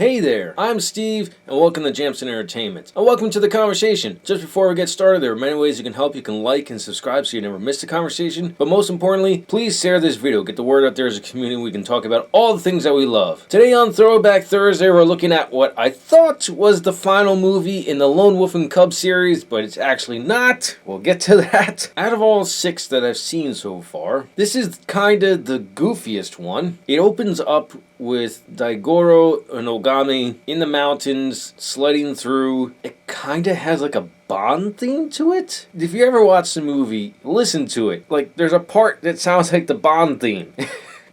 Hey there, I'm Steve, and welcome to Jamsin Entertainment. And welcome to the conversation. Just before we get started, there are many ways you can help. You can like and subscribe so you never miss a conversation. But most importantly, please share this video. Get the word out there as a community. We can talk about all the things that we love. Today on Throwback Thursday, we're looking at what I thought was the final movie in the Lone Wolf and Cub series, but it's actually not. We'll get to that. Out of all 6 that I've seen so far, this is kinda the goofiest one. It opens up with Daigoro and Ogami in the mountains, sledding through. It kinda has like a Bond theme to it. If you ever watch the movie, listen to it. Like, there's a part that sounds like the Bond theme.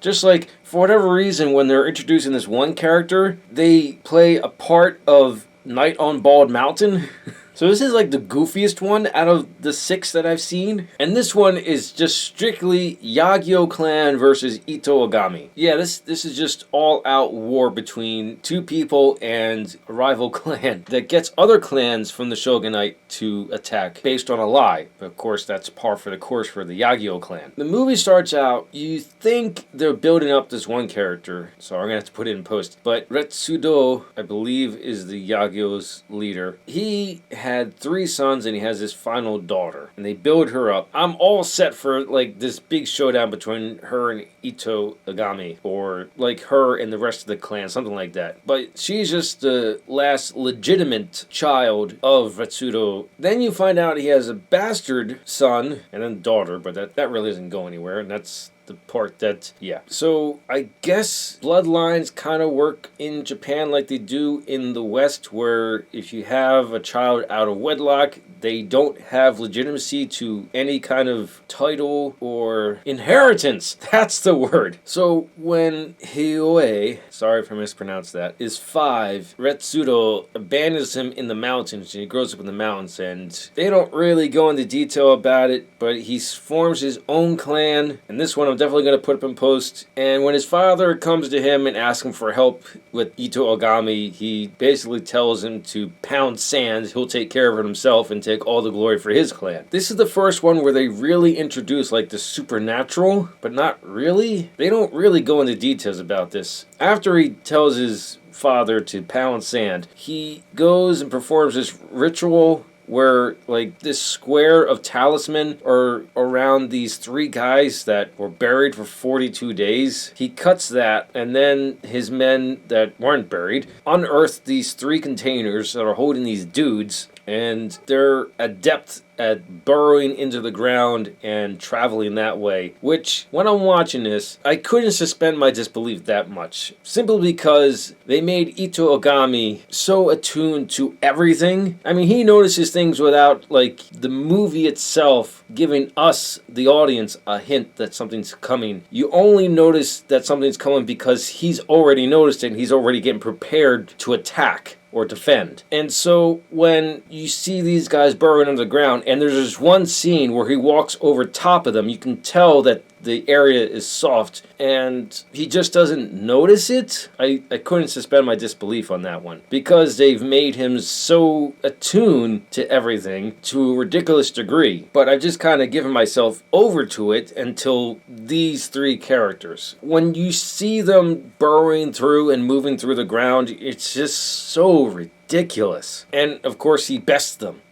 Just like, for whatever reason, when they're introducing this one character, they play a part of Night on Bald Mountain. So this is like the goofiest one out of the 6 that I've seen. And this one is just strictly Yagyo clan versus Ito Ogami. Yeah, this is just all out war between 2 people and a rival clan that gets other clans from the shogunate to attack based on a lie. But of course, that's par for the course for the Yagyo clan. The movie starts out, you think they're building up this one character. So I'm gonna have to put it in post. But Retsudo, I believe, is the Yagyo's leader. He had 3 sons and he has his final daughter, and they build her up. I'm all set for like this big showdown between her and Ito Ogami, or like her and the rest of the clan, something like that. But she's just the last legitimate child of Retsudo. Then you find out he has a bastard son and then daughter, but that really doesn't go anywhere, and that's the part that, yeah. So I guess bloodlines kind of work in Japan like they do in the West, where if you have a child out of wedlock, they don't have legitimacy to any kind of title or inheritance. That's the word. So when Hioe, sorry if I mispronounced that, is 5, Retsudo abandons him in the mountains, and he grows up in the mountains, and they don't really go into detail about it, but he forms his own clan, and this one I'm definitely going to put up in post. And when his father comes to him and asks him for help with Ito Ogami, he basically tells him to pound sand. He'll take care of it himself and take all the glory for his clan. This is the first one where they really introduce like the supernatural, but not really. They don't really go into details about this. After he tells his father to pound sand, he goes and performs this ritual where like this square of talisman are around these 3 guys that were buried for 42 days. He cuts that, and then his men that weren't buried unearth these 3 containers that are holding these dudes, and they're adept at burrowing into the ground and traveling that way, which when I'm watching this, I couldn't suspend my disbelief that much, simply because they made Ito Ogami so attuned to everything. I mean, he notices things without like the movie itself giving us, the audience, a hint that something's coming. You only notice that something's coming because he's already noticed it and he's already getting prepared to attack or defend. And so when you see these guys burrowing under the ground, and there's this one scene where he walks over top of them, you can tell that the area is soft, and he just doesn't notice it. I couldn't suspend my disbelief on that one, because they've made him so attuned to everything to a ridiculous degree. But I've just kind of given myself over to it until these 3 characters. When you see them burrowing through and moving through the ground, it's just so ridiculous. And of course he bests them.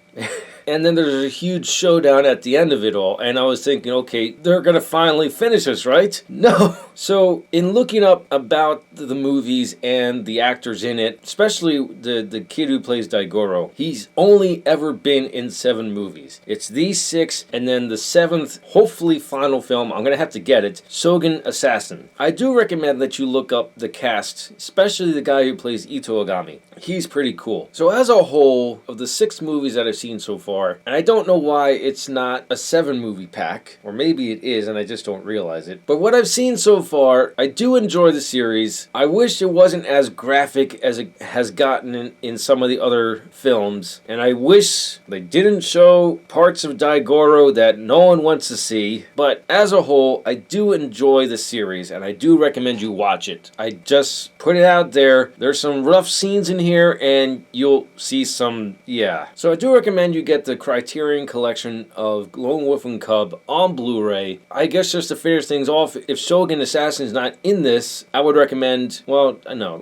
And then there's a huge showdown at the end of it all. And I was thinking, okay, they're going to finally finish this, right? No. So in looking up about the movies and the actors in it, especially the kid who plays Daigoro, he's only ever been in 7 movies. It's these 6, and then the 7th, hopefully final film, I'm going to have to get it, Shogun Assassin. I do recommend that you look up the cast, especially the guy who plays Ito Ogami. He's pretty cool. So as a whole, of the 6 movies that I've seen so far, and I don't know why it's not a 7-movie pack, or maybe it is and I just don't realize it, but what I've seen so far, I do enjoy the series. I wish it wasn't as graphic as it has gotten in some of the other films, and I wish they didn't show parts of Daigoro that no one wants to see, but as a whole, I do enjoy the series, and I do recommend you watch it. I just put it out there. There's some rough scenes in here, and you'll see some, yeah. So I do recommend you get the the Criterion collection of Lone Wolf and Cub on Blu-ray. I guess just to finish things off, if Shogun Assassin is not in this, I would recommend, well, no,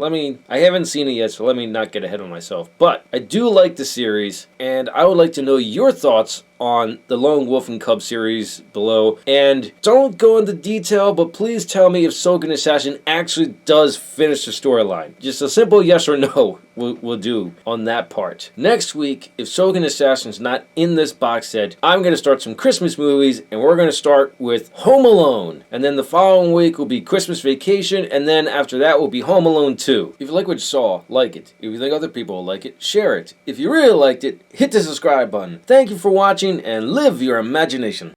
I haven't seen it yet, so let me not get ahead of myself. But I do like the series, and I would like to know your thoughts on the Lone Wolf and Cub series below. And don't go into detail, but please tell me if Shogun Assassin actually does finish the storyline. Just a simple yes or no will do on that part. Next week, if Shogun Assassin's not in this box set, I'm going to start some Christmas movies, and we're going to start with Home Alone. And then the following week will be Christmas Vacation, and then after that will be Home Alone 2. If you like what you saw, like it. If you think other people will like it, share it. If you really liked it, hit the subscribe button. Thank you for watching, and live your imagination.